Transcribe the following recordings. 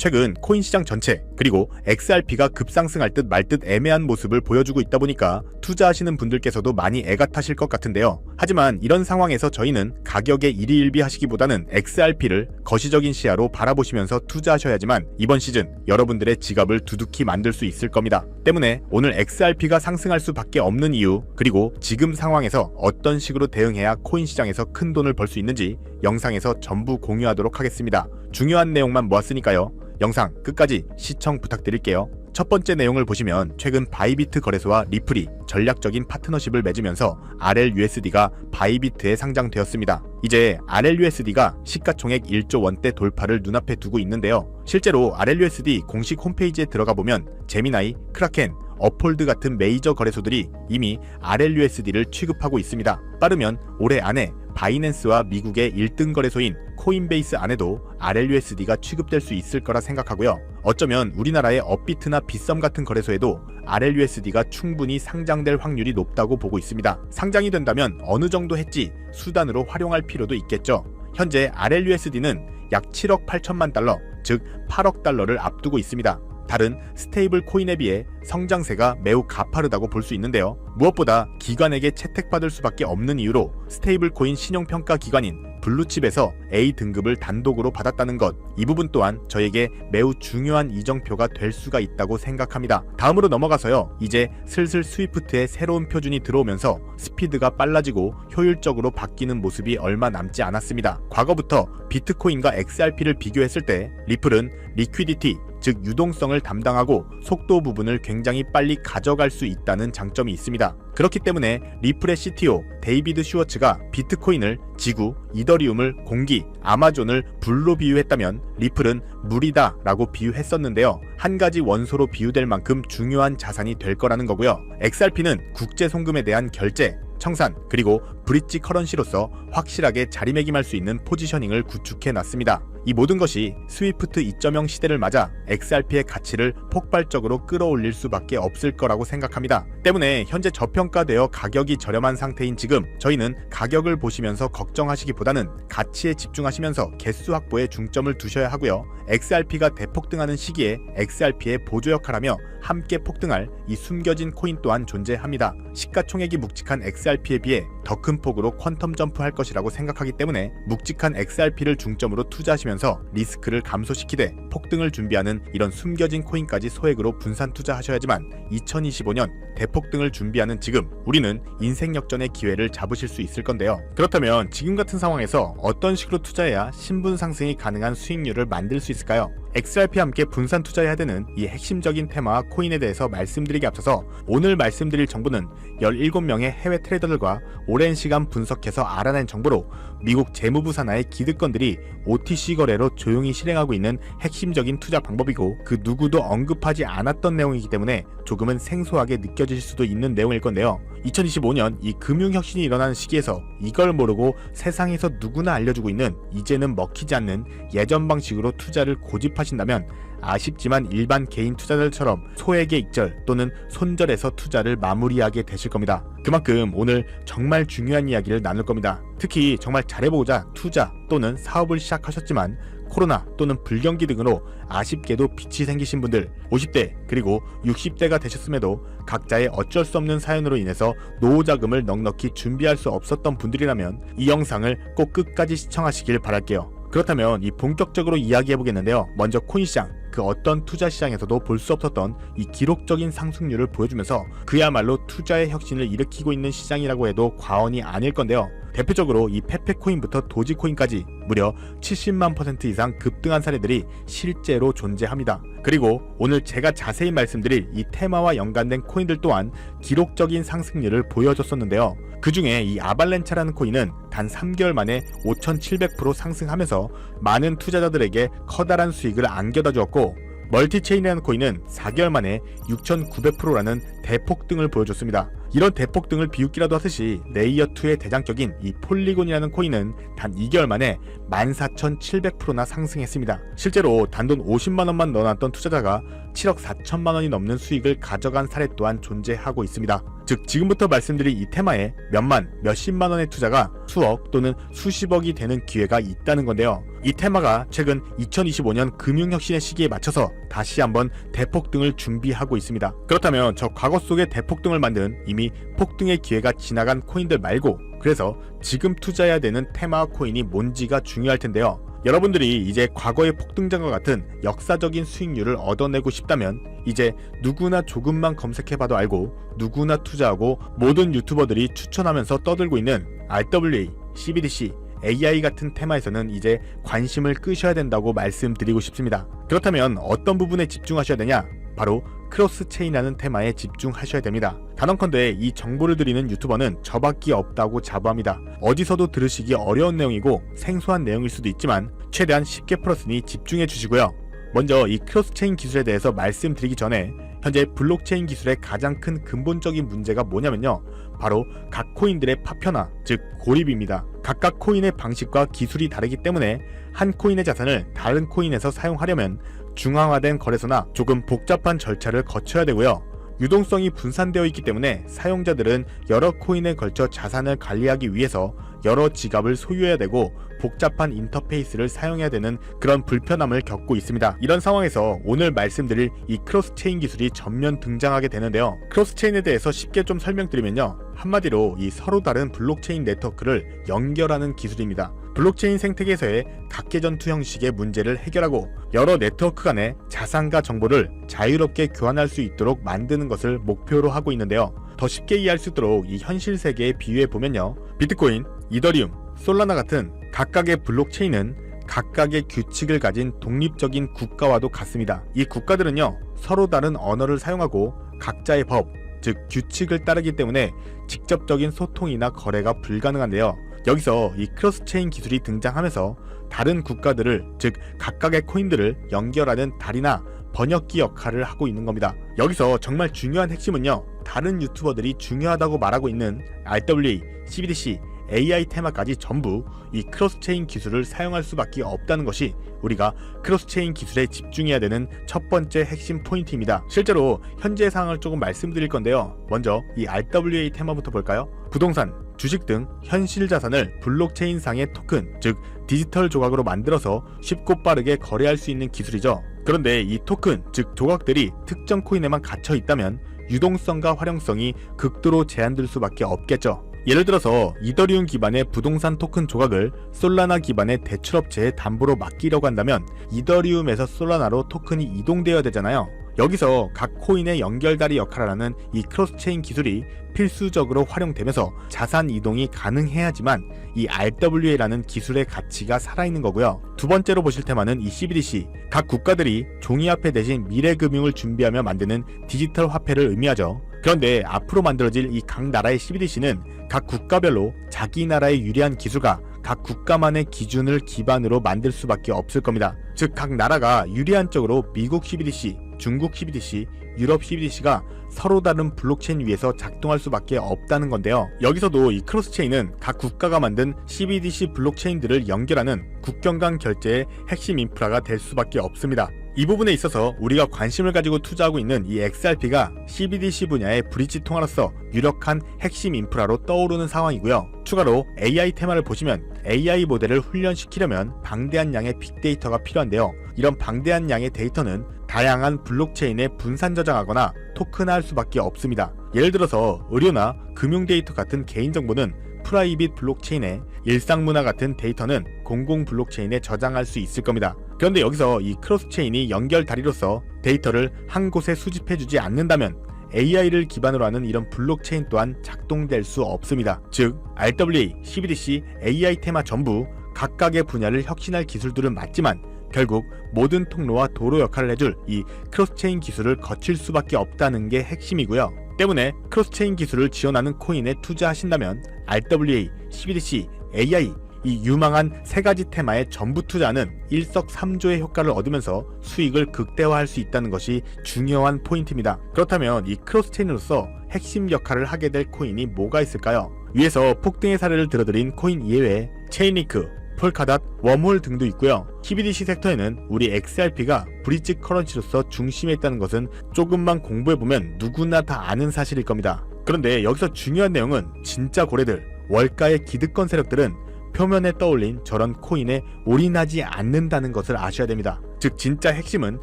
최근 코인 시장 전체 그리고 XRP가 급상승할 듯 말 듯 애매한 모습을 보여주고 있다 보니까 투자하시는 분들께서도 많이 애가 타실 것 같은데요. 하지만 이런 상황에서 저희는 가격에 일희일비하시기보다는 XRP를 거시적인 시야로 바라보시면서 투자하셔야지만 이번 시즌 여러분들의 지갑을 두둑히 만들 수 있을 겁니다. 때문에 오늘 XRP가 상승할 수밖에 없는 이유, 그리고 지금 상황에서 어떤 식으로 대응해야 코인 시장에서 큰 돈을 벌 수 있는지 영상에서 전부 공유하도록 하겠습니다. 중요한 내용만 모았으니까요. 영상 끝까지 시청 부탁드릴게요. 첫 번째 내용을 보시면 최근 바이비트 거래소와 리플이 전략적인 파트너십을 맺으면서 RLUSD가 바이비트에 상장되었습니다. 이제 RLUSD가 시가총액 1조 원대 돌파를 눈앞에 두고 있는데요. 실제로 RLUSD 공식 홈페이지에 들어가 보면 제미나이, 크라켄, 업홀드 같은 메이저 거래소들이 이미 RLUSD를 취급하고 있습니다. 빠르면 올해 안에 바이낸스와 미국의 1등 거래소인 코인베이스 안에도 RLUSD가 취급될 수 있을 거라 생각하고요. 어쩌면 우리나라의 업비트나 빗썸 같은 거래소에도 RLUSD가 충분히 상장될 확률이 높다고 보고 있습니다. 상장이 된다면 어느 정도 해지 수단으로 활용할 필요도 있겠죠. 현재 RLUSD는 약 7억 8천만 달러, 즉 8억 달러를 앞두고 있습니다. 다른 스테이블 코인에 비해 성장세가 매우 가파르다고 볼 수 있는데요. 무엇보다 기관에게 채택받을 수밖에 없는 이유로 스테이블 코인 신용평가 기관인 블루칩에서 A 등급을 단독으로 받았다는 것, 이 부분 또한 저에게 매우 중요한 이정표가 될 수가 있다고 생각합니다. 다음으로 넘어가서요. 이제 슬슬 스위프트의 새로운 표준이 들어오면서 스피드가 빨라지고 효율적으로 바뀌는 모습이 얼마 남지 않았습니다. 과거부터 비트코인과 XRP를 비교했을 때 리플은 리퀴디티, 즉 유동성을 담당하고 속도 부분을 굉장히 빨리 가져갈 수 있다는 장점이 있습니다. 그렇기 때문에 리플의 CTO 데이비드 슈워츠가 비트코인을 지구, 이더리움을 공기, 아마존을 불로 비유했다면 리플은 물이다 라고 비유했었는데요. 한 가지 원소로 비유될 만큼 중요한 자산이 될 거라는 거고요. XRP는 국제 송금에 대한 결제, 청산, 그리고 브릿지 커런시로서 확실하게 자리매김할 수 있는 포지셔닝을 구축해 놨습니다. 이 모든 것이 스위프트 2.0 시대를 맞아 XRP의 가치를 폭발적으로 끌어올릴 수밖에 없을 거라고 생각합니다. 때문에 현재 저평가되어 가격이 저렴한 상태인 지금 저희는 가격을 보시면서 걱정하시기보다는 가치에 집중하시면서 개수 확보에 중점을 두셔야 하고요. XRP가 대폭등하는 시기에 XRP의 보조 역할하며 함께 폭등할 이 숨겨진 코인 또한 존재합니다. 시가총액이 묵직한 XRP에 비해 더 큰 폭으로 퀀텀 점프할 것이라고 생각하기 때문에 묵직한 XRP를 중점으로 투자하시면서 리스크를 감소시키되 폭등을 준비하는 이런 숨겨진 코인까지 소액으로 분산 투자하셔야지만 2025년 대폭등을 준비하는 지금 우리는 인생 역전의 기회를 잡으실 수 있을 건데요. 그렇다면 지금 같은 상황에서 어떤 식으로 투자해야 신분 상승이 가능한 수익률을 만들 수 있을까요? XRP와 함께 분산 투자해야 되는 이 핵심적인 테마와 코인에 대해서 말씀드리기 앞서서 오늘 말씀드릴 정보는 17명의 해외 트레이더들과 오랜 시간 분석해서 알아낸 정보로 미국 재무부 산하의 기득권들이 OTC 거래로 조용히 실행하고 있는 핵심적인 투자 방법이고 그 누구도 언급하지 않았던 내용이기 때문에 조금은 생소하게 느껴지실 수도 있는 내용일 건데요. 2025년 이 금융혁신이 일어나는 시기에서 이걸 모르고 세상에서 누구나 알려주고 있는 이제는 먹히지 않는 예전 방식으로 투자를 고집하신다면 아쉽지만 일반 개인 투자자들처럼 소액의 익절 또는 손절해서 투자를 마무리하게 되실 겁니다. 그만큼 오늘 정말 중요한 이야기를 나눌 겁니다. 특히 정말 잘해보고자 투자 또는 사업을 시작하셨지만 코로나 또는 불경기 등으로 아쉽게도 빚이 생기신 분들, 50대 그리고 60대가 되셨음에도 각자의 어쩔 수 없는 사연으로 인해서 노후자금을 넉넉히 준비할 수 없었던 분들이라면 이 영상을 꼭 끝까지 시청하시길 바랄게요. 그렇다면 이 본격적으로 이야기해보겠는데요. 먼저 코인시장, 그 어떤 투자시장에서도 볼 수 없었던 이 기록적인 상승률을 보여주면서 그야말로 투자의 혁신을 일으키고 있는 시장이라고 해도 과언이 아닐 건데요. 대표적으로 이 페페코인부터 도지코인까지 무려 70만 % 이상 급등한 사례들이 실제로 존재합니다. 그리고 오늘 제가 자세히 말씀드릴 이 테마와 연관된 코인들 또한 기록적인 상승률을 보여줬었는데요. 그 중에 이 아발렌차라는 코인은 단 3개월 만에 5,700% 상승하면서 많은 투자자들에게 커다란 수익을 안겨다 주었고, 멀티체인이라는 코인은 4개월 만에 6,900%라는 대폭등을 보여줬습니다. 이런 대폭등을 비웃기라도 하듯이 레이어2의 대장격인 이 폴리곤이라는 코인은 단 2개월 만에 14,700%나 상승했습니다. 실제로 단돈 50만원만 넣어놨던 투자자가 7억 4천만원이 넘는 수익을 가져간 사례 또한 존재하고 있습니다. 즉 즉 지금부터 말씀드릴 이 테마에 몇만, 몇십만 원의 투자가 수억 또는 수십억이 되는 기회가 있다는 건데요. 이 테마가 최근 2025년 금융혁신의 시기에 맞춰서 다시 한번 대폭등을 준비하고 있습니다. 그렇다면 저 과거 속의 대폭등을 만든 이미 폭등의 기회가 지나간 코인들 말고, 그래서 지금 투자해야 되는 테마 코인이 뭔지가 중요할 텐데요. 여러분들이 이제 과거의 폭등장과 같은 역사적인 수익률을 얻어내고 싶다면 이제 누구나 조금만 검색해봐도 알고 누구나 투자하고 모든 유튜버들이 추천하면서 떠들고 있는 RWA, CBDC, AI 같은 테마에서는 이제 관심을 끄셔야 된다고 말씀드리고 싶습니다. 그렇다면 어떤 부분에 집중하셔야 되냐? 바로 크로스체인이라는 테마에 집중하셔야 됩니다. 단언컨대 이 정보를 드리는 유튜버는 저밖에 없다고 자부합니다. 어디서도 들으시기 어려운 내용이고 생소한 내용일 수도 있지만 최대한 쉽게 풀었으니 집중해 주시고요. 먼저 이 크로스체인 기술에 대해서 말씀드리기 전에 현재 블록체인 기술의 가장 큰 근본적인 문제가 뭐냐면요, 바로 각 코인들의 파편화, 즉 고립입니다. 각각 코인의 방식과 기술이 다르기 때문에 한 코인의 자산을 다른 코인에서 사용하려면 중앙화된 거래소나 조금 복잡한 절차를 거쳐야 되고요. 유동성이 분산되어 있기 때문에 사용자들은 여러 코인에 걸쳐 자산을 관리하기 위해서 여러 지갑을 소유해야 되고 복잡한 인터페이스를 사용해야 되는 그런 불편함을 겪고 있습니다. 이런 상황에서 오늘 말씀드릴 이 크로스체인 기술이 전면 등장하게 되는데요. 크로스체인에 대해서 쉽게 좀 설명드리면요, 한마디로 이 서로 다른 블록체인 네트워크를 연결하는 기술입니다. 블록체인 생태계에서의 각계전투 형식의 문제를 해결하고 여러 네트워크 간의 자산과 정보를 자유롭게 교환할 수 있도록 만드는 것을 목표로 하고 있는데요. 더 쉽게 이해할 수 있도록 이 현실 세계에 비유해 보면요, 비트코인, 이더리움, 솔라나 같은 각각의 블록체인은 각각의 규칙을 가진 독립적인 국가와도 같습니다. 이 국가들은요, 서로 다른 언어를 사용하고 각자의 법, 즉 규칙을 따르기 때문에 직접적인 소통이나 거래가 불가능한데요. 여기서 이 크로스체인 기술이 등장하면서 다른 국가들을, 즉 각각의 코인들을 연결하는 다리나 번역기 역할을 하고 있는 겁니다. 여기서 정말 중요한 핵심은요, 다른 유튜버들이 중요하다고 말하고 있는 RWA, CBDC, AI 테마까지 전부 이 크로스체인 기술을 사용할 수밖에 없다는 것이 우리가 크로스체인 기술에 집중해야 되는 첫 번째 핵심 포인트입니다. 실제로 현재 상황을 조금 말씀드릴 건데요. 먼저 이 RWA 테마부터 볼까요? 부동산, 주식 등 현실 자산을 블록체인상의 토큰, 즉 디지털 조각으로 만들어서 쉽고 빠르게 거래할 수 있는 기술이죠. 그런데 이 토큰, 즉 조각들이 특정 코인에만 갇혀 있다면 유동성과 활용성이 극도로 제한될 수밖에 없겠죠. 예를 들어서 이더리움 기반의 부동산 토큰 조각을 솔라나 기반의 대출업체에 담보로 맡기려고 한다면 이더리움에서 솔라나로 토큰이 이동되어야 되잖아요. 여기서 각 코인의 연결다리 역할을 하는 이 크로스체인 기술이 필수적으로 활용되면서 자산 이동이 가능해야지만 이 RWA라는 기술의 가치가 살아있는 거고요. 두 번째로 보실 테마는 이 CBDC, 각 국가들이 종이화폐 대신 미래금융을 준비하며 만드는 디지털 화폐를 의미하죠. 그런데 앞으로 만들어질 이 각 나라의 CBDC는 각 국가별로 자기 나라의 유리한 기술과 각 국가만의 기준을 기반으로 만들 수밖에 없을 겁니다. 즉 각 나라가 유리한 쪽으로 미국 CBDC, 중국 CBDC, 유럽 CBDC가 서로 다른 블록체인 위에서 작동할 수밖에 없다는 건데요. 여기서도 이 크로스체인은 각 국가가 만든 CBDC 블록체인들을 연결하는 국경 간 결제의 핵심 인프라가 될 수밖에 없습니다. 이 부분에 있어서 우리가 관심을 가지고 투자하고 있는 이 XRP가 CBDC 분야의 브릿지 통화로서 유력한 핵심 인프라로 떠오르는 상황이고요. 추가로 AI 테마를 보시면 AI 모델을 훈련시키려면 방대한 양의 빅데이터가 필요한데요. 이런 방대한 양의 데이터는 다양한 블록체인에 분산 저장하거나 토큰화할 수밖에 없습니다. 예를 들어서 의료나 금융 데이터 같은 개인정보는 프라이빗 블록체인에, 일상문화 같은 데이터는 공공 블록체인에 저장할 수 있을 겁니다. 그런데 여기서 이 크로스체인이 연결 다리로서 데이터를 한 곳에 수집해주지 않는다면 AI를 기반으로 하는 이런 블록체인 또한 작동될 수 없습니다. 즉 RWA, CBDC, AI 테마 전부 각각의 분야를 혁신할 기술들은 맞지만 결국 모든 통로와 도로 역할을 해줄 이 크로스체인 기술을 거칠 수밖에 없다는 게 핵심이고요. 때문에 크로스체인 기술을 지원하는 코인에 투자하신다면 RWA, CBDC, AI 이 유망한 세 가지 테마의 전부 투자는 일석삼조의 효과를 얻으면서 수익을 극대화할 수 있다는 것이 중요한 포인트입니다. 그렇다면 이 크로스체인으로서 핵심 역할을 하게 될 코인이 뭐가 있을까요? 위에서 폭등의 사례를 들어드린 코인 이외에 체인리크, 폴카닷, 웜홀 등도 있고요. CBDC 섹터에는 우리 XRP가 브릿지 커런시로서 중심에 있다는 것은 조금만 공부해보면 누구나 다 아는 사실일 겁니다. 그런데 여기서 중요한 내용은 진짜 고래들, 월가의 기득권 세력들은 표면에 떠올린 저런 코인에 올인하지 않는다는 것을 아셔야 됩니다. 즉 진짜 핵심은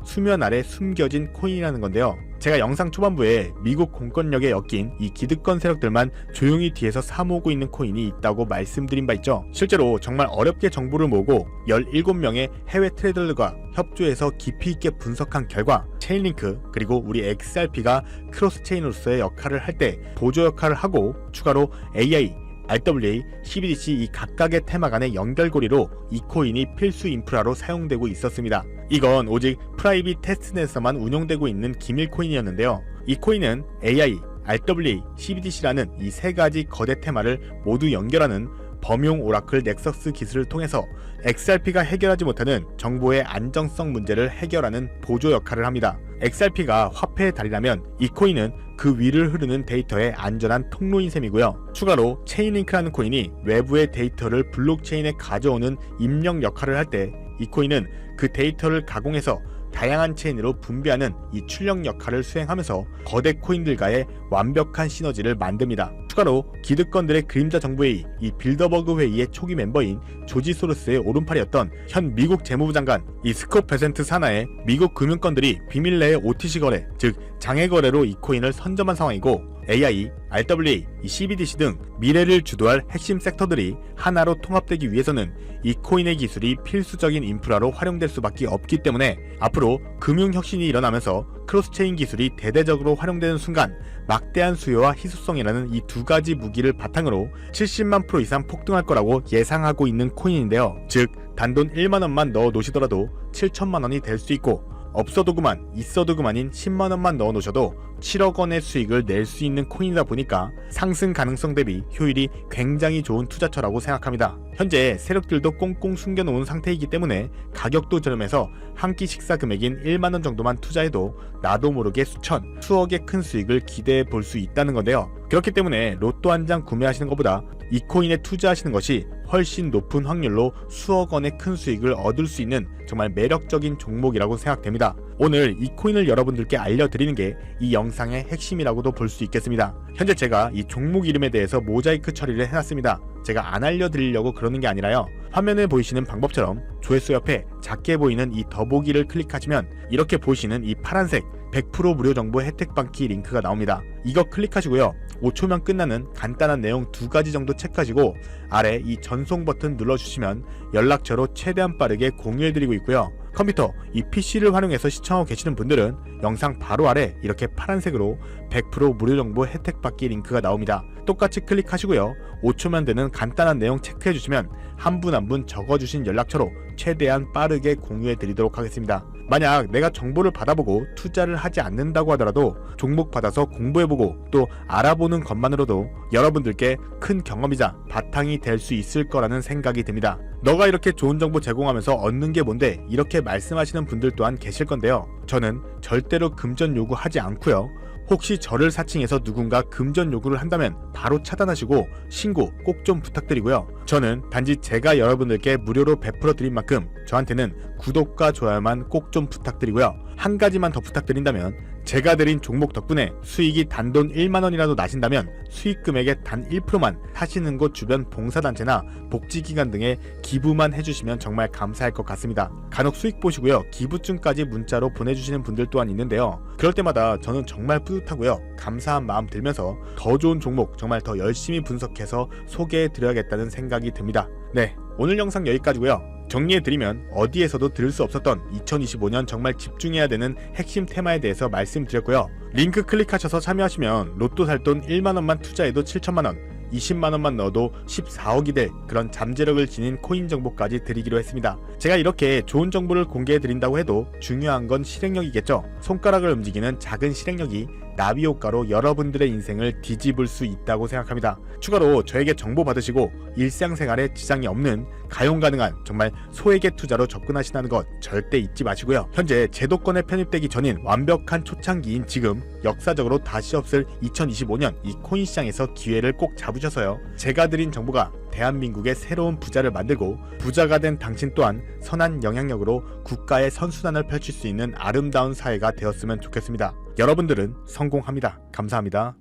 수면 아래 숨겨진 코인이라는 건데요. 제가 영상 초반부에 미국 공권력에 엮인 이 기득권 세력들만 조용히 뒤에서 사모으고 있는 코인이 있다고 말씀드린 바 있죠. 실제로 정말 어렵게 정보를 모으고 17명의 해외 트레이더들과 협조해서 깊이 있게 분석한 결과 체인링크 그리고 우리 XRP가 크로스 체인으로서의 역할을 할 때 보조 역할을 하고 추가로 AI, RWA, CBDC 이 각각의 테마 간의 연결고리로 이 코인이 필수 인프라로 사용되고 있었습니다. 이건 오직 프라이빗 테스트넷에서만 운용되고 있는 기밀 코인이었는데요. 이 코인은 AI, RWA, CBDC라는 이 세 가지 거대 테마를 모두 연결하는 범용 오라클 넥서스 기술을 통해서 XRP가 해결하지 못하는 정보의 안정성 문제를 해결하는 보조 역할을 합니다. XRP가 화폐의 달이라면 이 코인은 그 위를 흐르는 데이터의 안전한 통로인 셈이고요. 추가로 체인링크라는 코인이 외부의 데이터를 블록체인에 가져오는 입력 역할을 할 때 이 코인은 그 데이터를 가공해서 다양한 체인으로 분배하는 이 출력 역할을 수행하면서 거대 코인들과의 완벽한 시너지를 만듭니다. 추가로 기득권들의 그림자 정부회의, 이 빌더버그 회의의 초기 멤버인 조지 소로스의 오른팔이었던 현 미국 재무부 장관 이 스콧 베센트 산하의 미국 금융권들이 비밀 내의 OTC 거래, 즉 장외 거래로 이 코인을 선점한 상황이고 AI, RWA, CBDC 등 미래를 주도할 핵심 섹터들이 하나로 통합되기 위해서는 이 코인의 기술이 필수적인 인프라로 활용될 수밖에 없기 때문에 앞으로 금융혁신이 일어나면서 크로스체인 기술이 대대적으로 활용되는 순간 막대한 수요와 희소성이라는 이 두 가지 무기를 바탕으로 70만 % 이상 폭등할 거라고 예상하고 있는 코인인데요. 즉 단돈 1만원만 넣어 놓으시더라도 7천만원이 될 수 있고 없어도 그만 있어도 그만인 10만원만 넣어 놓으셔도 7억원의 수익을 낼 수 있는 코인이다 보니까 상승 가능성 대비 효율이 굉장히 좋은 투자처라고 생각합니다. 현재 세력들도 꽁꽁 숨겨놓은 상태이기 때문에 가격도 저렴해서 한 끼 식사 금액인 1만원 정도만 투자해도 나도 모르게 수천, 수억의 큰 수익을 기대해 볼 수 있다는 건데요. 그렇기 때문에 로또 한 장 구매하시는 것보다 이 코인에 투자하시는 것이 훨씬 높은 확률로 수억 원의 큰 수익을 얻을 수 있는 정말 매력적인 종목이라고 생각됩니다. 오늘 이 코인을 여러분들께 알려드리는 게 이 영상의 핵심이라고도 볼 수 있겠습니다. 현재 제가 이 종목 이름에 대해서 모자이크 처리를 해놨습니다. 제가 안 알려드리려고 그러는 게 아니라요. 화면에 보이시는 방법처럼 조회수 옆에 작게 보이는 이 더보기를 클릭하시면 이렇게 보이시는 이 파란색 100% 무료 정보 혜택 받기 링크가 나옵니다. 이거 클릭하시고요. 5초면 끝나는 간단한 내용 2가지 정도 체크하시고 아래 이 전송 버튼 눌러주시면 연락처로 최대한 빠르게 공유해드리고 있고요. 컴퓨터, 이 PC를 활용해서 시청하고 계시는 분들은 영상 바로 아래 이렇게 파란색으로 100% 무료 정보 혜택 받기 링크가 나옵니다. 똑같이 클릭하시고요. 5초면 되는 간단한 내용 체크해주시면 한 분 한 분 적어주신 연락처로 최대한 빠르게 공유해드리도록 하겠습니다. 만약 내가 정보를 받아보고 투자를 하지 않는다고 하더라도 종목 받아서 공부해보고 또 알아보는 것만으로도 여러분들께 큰 경험이자 바탕이 될 수 있을 거라는 생각이 듭니다. 너가 이렇게 좋은 정보 제공하면서 얻는 게 뭔데 이렇게 말씀하시는 분들 또한 계실 건데요. 저는 절대로 금전 요구하지 않고요. 혹시 저를 사칭해서 누군가 금전 요구를 한다면 바로 차단하시고 신고 꼭 좀 부탁드리고요. 저는 단지 제가 여러분들께 무료로 베풀어 드린 만큼 저한테는 구독과 좋아요만 꼭 좀 부탁드리고요. 한 가지만 더 부탁드린다면 제가 드린 종목 덕분에 수익이 단돈 1만원이라도 나신다면 수익 금액의 단 1%만 사시는 곳 주변 봉사단체나 복지기관 등에 기부만 해주시면 정말 감사할 것 같습니다. 간혹 수익 보시고요. 기부증까지 문자로 보내주시는 분들 또한 있는데요. 그럴 때마다 저는 정말 뿌듯하고요. 감사한 마음 들면서 더 좋은 종목 정말 더 열심히 분석해서 소개해드려야겠다는 생각이 듭니다. 네, 오늘 영상 여기까지고요. 정리해드리면 어디에서도 들을 수 없었던 2025년 정말 집중해야 되는 핵심 테마에 대해서 말씀드렸고요. 링크 클릭하셔서 참여하시면 로또 살 돈 1만원만 투자해도 7천만원, 20만원만 넣어도 14억이 될 그런 잠재력을 지닌 코인 정보까지 드리기로 했습니다. 제가 이렇게 좋은 정보를 공개해드린다고 해도 중요한 건 실행력이겠죠. 손가락을 움직이는 작은 실행력이 나비 효과로 여러분들의 인생을 뒤집을 수 있다고 생각합니다. 추가로 저에게 정보 받으시고 일상생활에 지장이 없는 가용 가능한 정말 소액의 투자로 접근하신다는 것 절대 잊지 마시고요. 현재 제도권에 편입되기 전인 완벽한 초창기인 지금 역사적으로 다시 없을 2025년 이 코인 시장에서 기회를 꼭 잡으셔서요. 제가 드린 정보가 대한민국의 새로운 부자를 만들고 부자가 된 당신 또한 선한 영향력으로 국가의 선순환을 펼칠 수 있는 아름다운 사회가 되었으면 좋겠습니다. 여러분들은 성공합니다. 감사합니다.